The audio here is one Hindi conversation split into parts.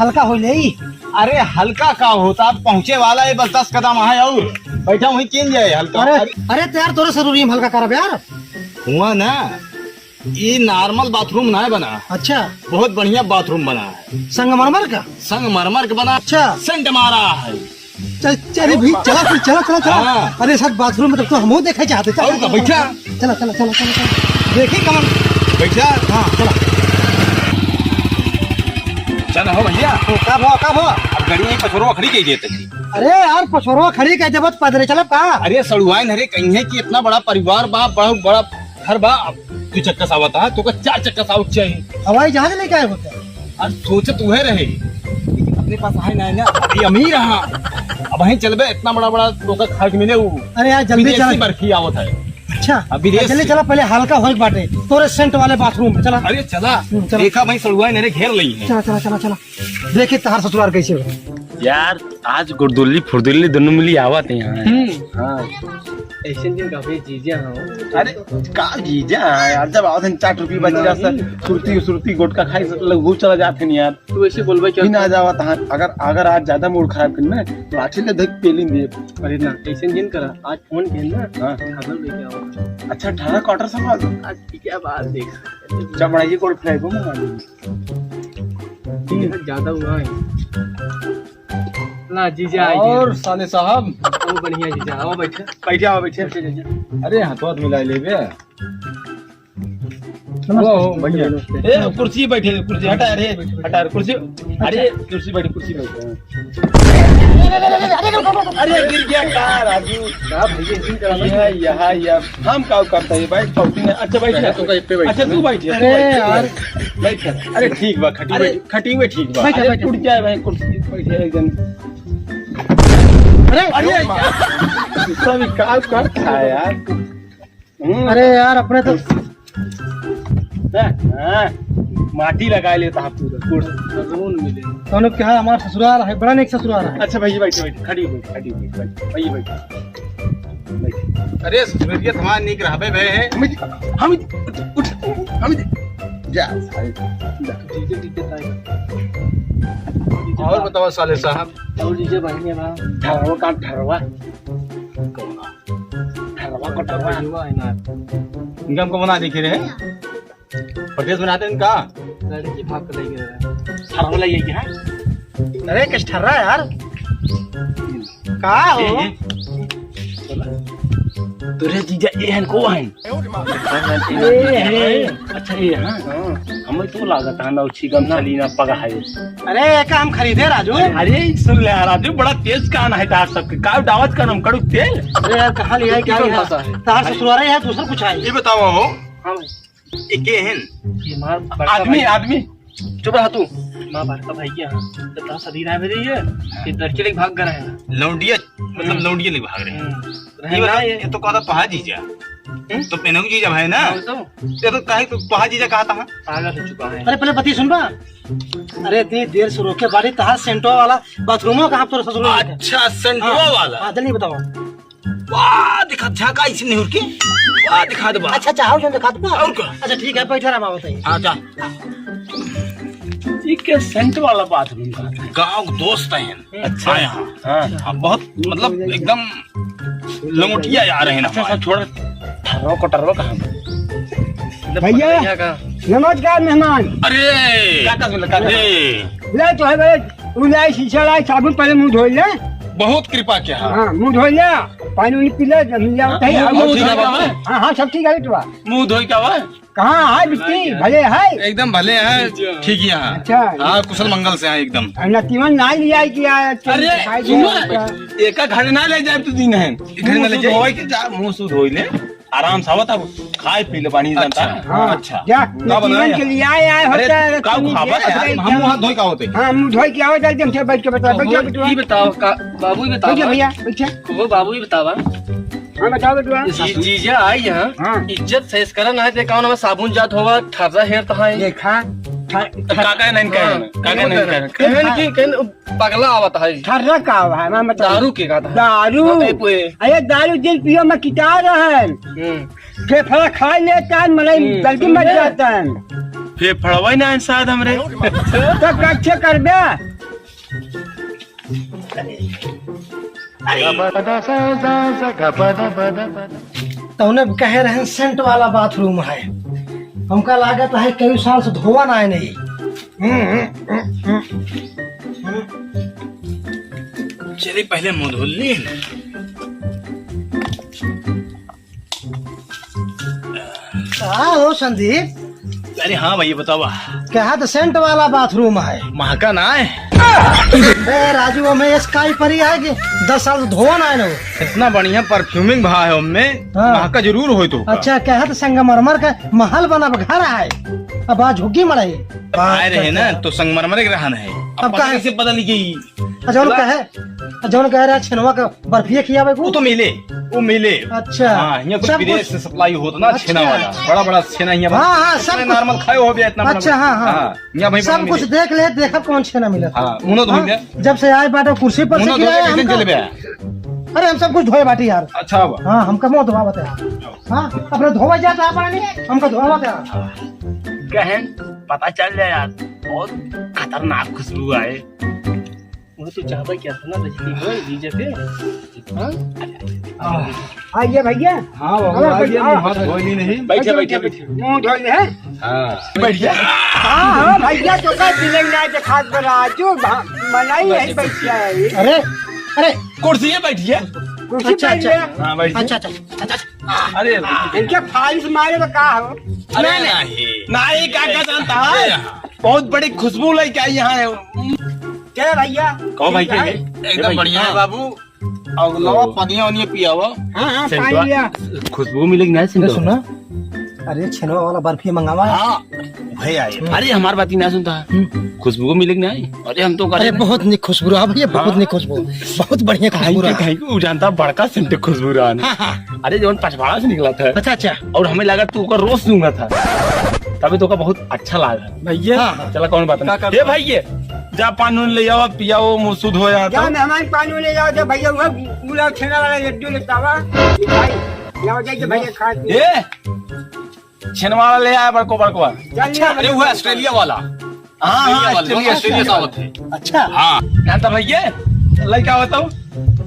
हल्का हो ले। अरे हल्का का होता, पहुँचे वाला है, बस 10 कदम है और बैठा वहीं चेंज है हल्का। अरे तो यार तोरे जरूरी हल्का करब यार। हुआ ना, ये नॉर्मल बाथरूम ना है बना। अच्छा, बहुत बढ़िया बाथरूम बना है, संगमरमर का। संगमरमर का बना। अच्छा, सेंट मारा है। चल भी चला फिर, चला। हाँ। अरे सर बाथरूम में तो हम देखे चाहते। और का बैठा, चला देखी कमल बैठा। हाँ चला चल हो भैया। कब हो अब गाड़ी पछोरवा खड़ी कही देते। अरे यार पछोरवा खड़ी कह देबत पैदल चलब का। अरे सड़ुआइन हरे कहीं है कि इतना बड़ा परिवार बा, बहुत बड़ा घर बा, तू चक्का सावत है, तो 4 चक्का सावत चाहिए। हवाई जहाज लेके आए होते। आज सोचे तू है रहे, लेकिन अपने पास है ना, अभी अमीर रहा। अब वहीं चलबे, इतना बड़ा तो खर्च मिले। अरे यार जल्दी चल, बर्फी आवत है। अच्छा अभी जल्दी चला, पहले हल्का हो बाटे तोरे सेंट वाले बाथरूम में। चला अरे चला, चला। देखा भाई सड़ुआइन हरे घेर ली है। चला देखिए तहार ससुराल कैसे हो यार। आज गुरदुल्ली फुरदुल्ली दोनों मिली आवत है यहाँ। हाँ ऐसे दिन काफी चीजें हो। अरे का जीजा यार, जब आवत हैं 4 रुपये बच जा सर, सुरती गोटका खाई लघु चला जाते हैं यार। तू ऐसे बोलबे क्या ना जावत हाँ। अगर आज ज्यादा मूड खराब करना तो आखिर ले देख पेली दे। अरे ना ऐसे दिन करा, आज फोन किया ना। हाँ खबर लेके आओ। अच्छा 18 क्वार्टर संभाल आज की क्या बात देख, चमड़ाई कोल्ड फ्राई को मंगा ज्यादा हुआ है ना जीजा। और साले साहब, वो बढ़िया जीजा, आओ बैठे। बैठे अरे हाथों हाथ मिला ले बे। ओ भैया, ए कुर्सी बैठे, कुर्सी हटा रे, हटा कुर्सी। अरे कुर्सी बैठे। अरे गिर गया कार राजू। यहाँ हम काम करता है भाई। अच्छा बैठ, तो कहीं पे बैठ। अच्छा तू बैठ। अरे यार बैठ। अरे ठीक बा, खटी हुए ठीक बा। बैठ। टूट जाए भाई कुर्सी बैठे एकदम। अरे सब काम करता है यार। अरे यार अपने तो हाँ, माटी लगा लेता है पूरा सुकून मिले। दोनों क्या हमारा ससुराल है, बड़ा नेक ससुराल है। अच्छा भैया बैठे, खड़ी हुई भैया बैठे। अरे सूर्य तुम्हारा निक रहबे बे है। हम जा जीजे टिकट आएगा। और बताओ साले साहब। और जीजे बढ़िया बा। ठहरवा का ठहरवा को हुआ है ना। इनका हमको बना दिखे रहे, प्रदेश बनाते हैं इनका। लड़की भाग कर लेके ठहरवा लगी क्या? अरे किस ठर्रा यार का हो। तुरे जीजा एहन को है। अच्छा ये हाँ हमें तो लागत है ना उसी कम साली ना पगा है। अरे एक हम खरीदे राजू। अरे सुन ले राजू, बड़ा तेज कान है तार सबके। का दावत का नाम कड़ू तेल। अरे यार कहाँ लिया है, क्या लिया है? तार ससुराल है दूसरा कुछ है। ये बताओ हो, हाँ एके हैं ये मार आदमी चुप रहा तू। माँ बड़का भाई क्या तो तार सदी रहा है ये लड़के लेके भाग गए हैं। लौंडिया, मतलब लौंडिया नहीं भाग रहे हैं। रहना ये तो कहता पहा जीजा, तो पेनऊ जीजा भाई ना। तो ये तो कहे तो पहा जीजा कहता है। पागल हो चुका है। अरे पहले पति सुनबा। अरे इतनी देर से रोके बारी तहार सेंटो वाला बाथरूम कहाँ तोरे ससुराल है? अच्छा संडवा वाला। हाँ जल्दी बताओ। वाह दिखा झाका इसी नहीं उड़के। वाह दिखा दे बा। अच्छा चाहो जो दिखा दो। और क्या? अच्छा ठीक है बैठा रहा बताइए। हाँ जा, के सेंट वाला बाथरूम का गाँव के दोस्त हैं। अच्छा यहाँ हाँ बहुत मतलब एकदम लंगोटिया आ रहे हैं अच्छा ना। छोड़ ठहरो को टरो कहाँ भैया का नमस्कार मेहमान। अरे अरे ले तो है भाई उलाई शीशा लाई साबुन पहले मुंह धो ले। बहुत कृपा किया। हाँ मुंह धो ले, पानी उनी पी ले, मिल जाता है। मुंह धो ले। हाँ सब ठीक है बेटवा। मुंह धोई क्या हुआ? कहाँ है बिस्ती भले है? एकदम भले हैं, ठीक ही हैं। अच्छा हाँ कुशल मंगल से हैं एकदम। नतीमन ना लिया किया। अरे सुनो, एक घर ना ले जाए तो दिन है, घर ना ले जाए मुंह सूद हो ले आराम से आवत अब खाए पी ले पानी जानता है। हाँ अच्छा जा का बनाया? नतीमन के लिए आए होता है। का खावा हम हाथ धोई का होते। हाँ मुंह धोई के आवत एकदम से बैठ के बता। बैठो बेटवा। ये बताओ का बाबू ही बैठो बताओ भैया बैठे। वो बाबू ही बतावा। हाँ बताओ बेटवा। जीजा आई यहाँ हाँ इज्जत से करन है ते कौन में साबुन जात होगा ठर्रा हेर तो है देखा काका नहीं कहन कहन की कहन पगला आवत है ठर्रा का है मैं बता। दारू के का था दारू। अरे दारू दिन पियो मैं किता रहन फेफड़ा खा लेता है मलाई जल्दी मर जाता है। फिर फड़वाई ना शायद हमरे तो कैसे कर दे तौने कहे रहे सेंट वाला बाथरूम है, हमका लागत है कई साल से धोआ ना है नहीं। चलिए पहले मुंह धो ली। हाँ हो संदीप, अरे हाँ भैया बताओ। कहा तो सेंट वाला बाथरूम है। महका ना है? ए राजू हमें स्काई परी है कि 10 साल से धोआ ना है ना। इतना बढ़िया परफ्यूमिंग भा है उनमें, हाँ। महका जरूर हो तो। अच्छा कहा तो संगमरमर का महल बना घर है, अब आज झुग्गी मड़ाई आए रहे ना तो संगमरमर के रहन है। अब पता कहे कैसे बदल गई? जौन कह रहा छेनवा का बर्फी खियावे वो को। तो मिले, वो मिले। अच्छा हाँ, यहाँ कुछ सब विदेश कुछ- से सप्लाई होता ना अच्छा। छेना वाला, बड़ा बड़ा छेना यहाँ। हाँ, हाँ, सब कुछ- नॉर्मल खाए हो गया इतना बड़ा। अच्छा हाँ हाँ यहाँ भाई सब कुछ देख ले, देखा कौन छेना मिला। हाँ, मुनो धो गया। जब से आए बाटे कुर्सी पर से मुनो धो गिराया गया, कैसे चले हमका। गया? अरे हम सब कुछ धोए बाटी यार। अच्छा हुआ। हाँ हमका मुँह धोवा बता यार। हाँ अपने धोवा जाता है पानी, हमका धोवा बता यार। कहें पता चल जाए यार, बहुत खतरनाक खुशबू आए। वो तो चाहता क्या था ना रजनी को डीजे पे। हाँ आइए भैया। हाँ हाथ धोली नहीं। बैठे बैठे बैठे। मुंह धोले हैं। हाँ बैठ गया। हाँ भैया तो का दिलेंगे ना जो खास बना जो मनाई है बैठिया है। अरे अरे कुर्सी है बैठिए। कुर्सी अच्छा, पे अच्छा। लिया। हाँ बैठिए। अच्छा अच्छा। अरे इनके फाइल्स मारे में का हो। अरे नहीं क्या क्या जानता है? बहुत बड़ी खुशबू लेके आई यहाँ है। क्या भैया? कहो भाई क्या है? एकदम बढ़िया है बाबू। अगला पानी वानी पिया हुआ। हाँ हाँ पानी लिया। खुशबू मिलेगी ना अरे सुना, अरे छेनवा वाला बर्फी मंगावा है। हाँ भाई आए। अरे हमारी बात ही ना सुनता है। खुशबू मिलेगी ना? अरे हम तो अरे बहुत निक खुशबू रहा भैया, बहुत निक खुशबू, बहुत बढ़िया खुशबू रहा। कहीं को जानता बड़का सेंट खुशबू रहा ना। अरे जौन पछवाड़ा से निकला था। अच्छा अच्छा और हमें लगा तू का रोज दूंगा था, तभी तो का बहुत अच्छा लगा भैया। हाँ। चला कौन बात नहीं। ये भैया जा पानी ले आओ पियाओ, मुँह शुद्ध हो क्या जाता। मेहमान पानी ले जाओ तो भैया वो पूरा छेना वाला लड्डू लेता हुआ भाई लाओ जाइए भैया खा के। ये छेनवाला ले आया बड़को बड़को। चलिए अरे वो ऑस्ट्रेलिया वाला। हाँ ऑस्ट्रेलिया साउथ है। अच्छा। हाँ जानता भैया लड़का बताओ,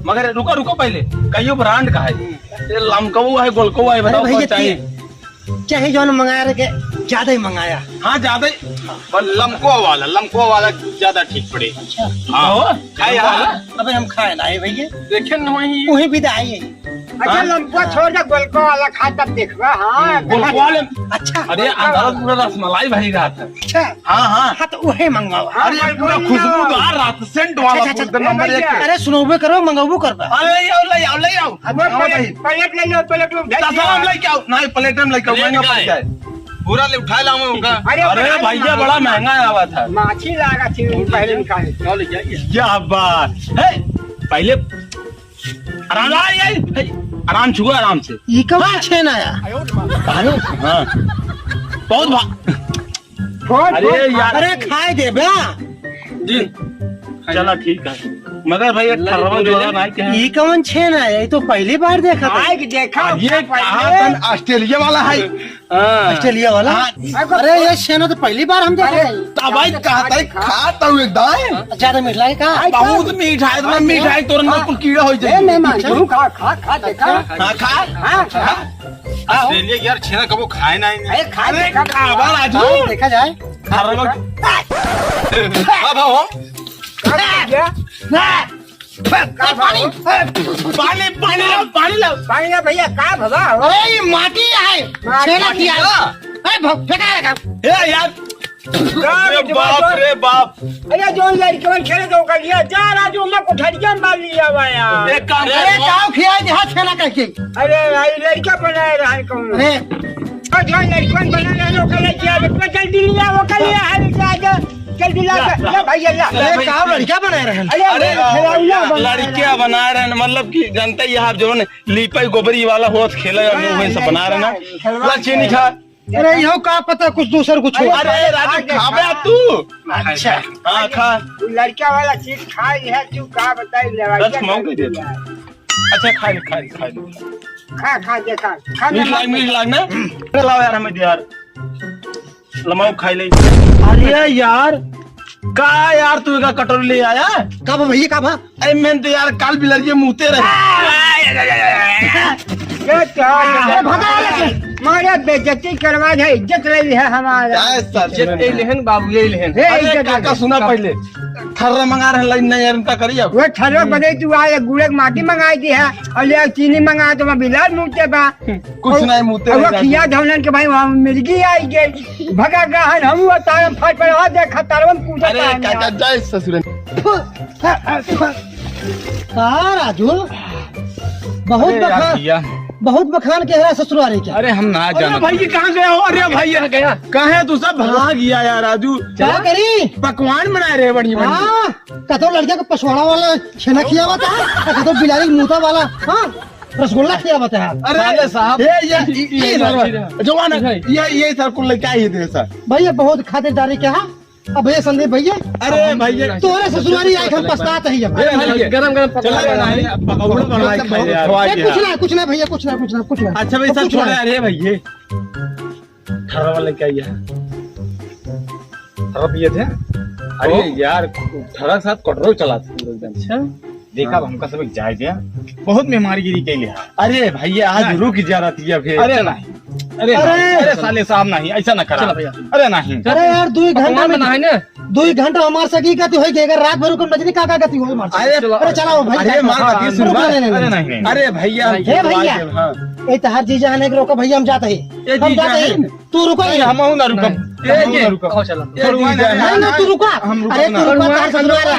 मगर रुको रुको पहले कहियो ब्रांड का है? ये लमकऊ है गोलकऊ है, अरे बताओ भैया कौन चाहिए? चाहे जौन मंगाया रे के ज्यादा ही मंगाया। हाँ ज्यादा लमको वाला ज्यादा ठीक पड़े। हाँ खाए अबे हम खाए ना भैया, देखे न वही वही विदाई है। अच्छा लंबा छोड़ दे गोलको वाला खा तब देखवा। हाँ गोलको वाले। अच्छा अरे अंदर पूरा रसमलाई भरी रहा था। अच्छा हाँ हाँ हाँ तो वही मंगावा। अरे पूरा खुशबूदार रहा था, सेंट वाला अच्छा, अच्छा, पूरा नंबर 1 अरे सुनोबे करो मंगाबो करबा। ले आओ ले आओ। पलट ले लो पलट लो लेके आओ नहीं प्लेट में लेके आओ, महंगा पड़ जाए। पूरा ले उठा लाऊं होगा। अरे भैया बड़ा महंगा आया था। माछी लागा थी पहले निकाले। क्या बात है, पहले आराम आराम छुआ आराम से। ये कब छेना आया? हाँ बहुत अरे यार अरे खाए दे बा। जी चला ठीक है, मगर भैया ठरवा जोड़ा नहीं क्या है? ये कौन छेना है? ये तो पहली बार देखा था। आए कि देखा ये कहा ऑस्ट्रेलिया वाला है। ऑस्ट्रेलिया वाला। अरे ये छेना तो पहली बार हम देखे। भाई कहता है खाता हूँ एकदम ज्यादा मीठा है का? बहुत मीठा है, इतना मीठा है तुरंत कुल कीड़ा हो जाए। मेहमान तू खा खा खा देखा। हाँ खा हाँ खा। ऑस्ट्रेलिया की यार छेना कबो खाए ना। अरे खा अरे देखा खावा राजू। हाँ, देखा जाए। अब हो पानी पानी पानी लाओ पानी लाओ। पानी ना भैया का भगा हो। अरे ये माटी है, छेना किया। अरे फेंका लगा। ए यार अरे बाप रे बाप। अरे जो लड़के में खेले तो कर लिया जा राजू मैं कोठरिया में मार लिया हुआ यार। एक काम अरे जाओ खिया जहाँ छेना कैसे। अरे भाई लड़का बनाए रहा है कौन। अरे जो लड़कन बना लो कर लिया तो जल्दी लिया वो कर लिया है जा जल्दी ला भैया ला। अरे कहाँ लड़का बनाए रहे? अरे लड़कियां बना रहे हैं, मतलब कि जानते ही आप जो है लीपई गोबरी वाला हो खेले सब बना रहे ना। चीनी खा। अरे यो का पता कुछ दूसर कुछ हो। अरे राजू खाबे तू। अच्छा हाँ खा। लड़का वाला चीज खा लिया तू का बताई दस मौके दे दो। अच्छा खा ले खा ले खा ले। खा खा देखा खा मीठ लाग ना। लाओ यार हमें यार लमाऊ खाई ले। अरे यार का यार तू का कटोरी ले आया? का बा भैया का बा? अरे मैं तो यार काल बिलरिए मुँहते ये क्या मारे बेइज्जती करवा है, इज्जत रही है हमारा। रहे। बाबू ये लेहन हे अरे इज्जत काका सुना पहले थर्रा मंगा रहे लाइन नहीं यार उनका करिए अब। वो छरो बने तू आए गुड़े की माटी मंगाई दी है और ले चीनी मंगा तो मैं बिलाल मुँहते बा कुछ नहीं मुँहते और वो खिया धौलन के भाई वहाँ मिर्गी आई गई भगा गहन हम वो तारम फाट पर आ देखा तारम पूछा अरे काका जय ससुर। का राजू बहुत बखान के है ससुरारी क्या? अरे हम ना जाना भाई कहाँ गया हो? अरे भाई गया कहाँ है तू? सब भाग गया यार राजू। क्या करी? पकवान बना रहे बड़ी बड़ी। हाँ कतो लड़किया को पछवाड़ा वाला छेना खिया हुआ था, कतो बिलारी मूता वाला हाँ रसगुल्ला खिया हुआ था। अरे साहब ये जवान ये सर को लेके आई थे सर। भैया बहुत खातिरदारी क्या है? अब भैया संदीप भैया अरे भैया तोरे ससुरारी आए हम पछताते ही अब। गरम पकौड़ा बना के खाए यार। कुछ ना भैया कुछ ना। अच्छा भाई सब छोड़ अरे भैया खरा वाले क्या है? खरा पिए थे? अरे यार खरा के साथ कटरो चला था। देखा हमका सब जाए दिया बहुत मेहमानगिरी के लिए। अरे भैया आज रुक जा रही है फिर। अरे नहीं अरे साले साहब नहीं ऐसा ना करा। अरे नहीं अरे यार 2 घंटा में ना 2 घंटा हमार सकी गति होई अगर रात भर को बजनी का गति होई मार। अरे चलाओ भाई। अरे मार गति सुन। अरे नहीं अरे भैया हे भैया ए तहार जीजा आने के रोको भैया हम जाते हैं तू रुको। हम ना रुको चलो नहीं तू रुका। अरे तू रुका ससुरारी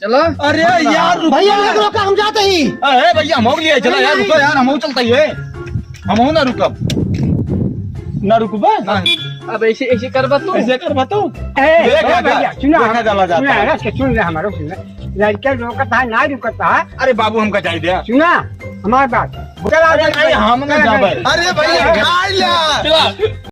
चलो। अरे यार भैया लग रोका हम जाते ही। अरे भैया हम हो लिए चलो यार रुको यार हम चलता ही है। हम हो ना रुकब ना रुकबा नहीं। अब ऐसे करबा तू ऐसे करबा तू सुन ले हमारो सुन लड़के रोकता है ना रुकता है। अरे बाबू हमका चाहिए दिया सुना हमारी बात हम ना जाबे। अरे भैया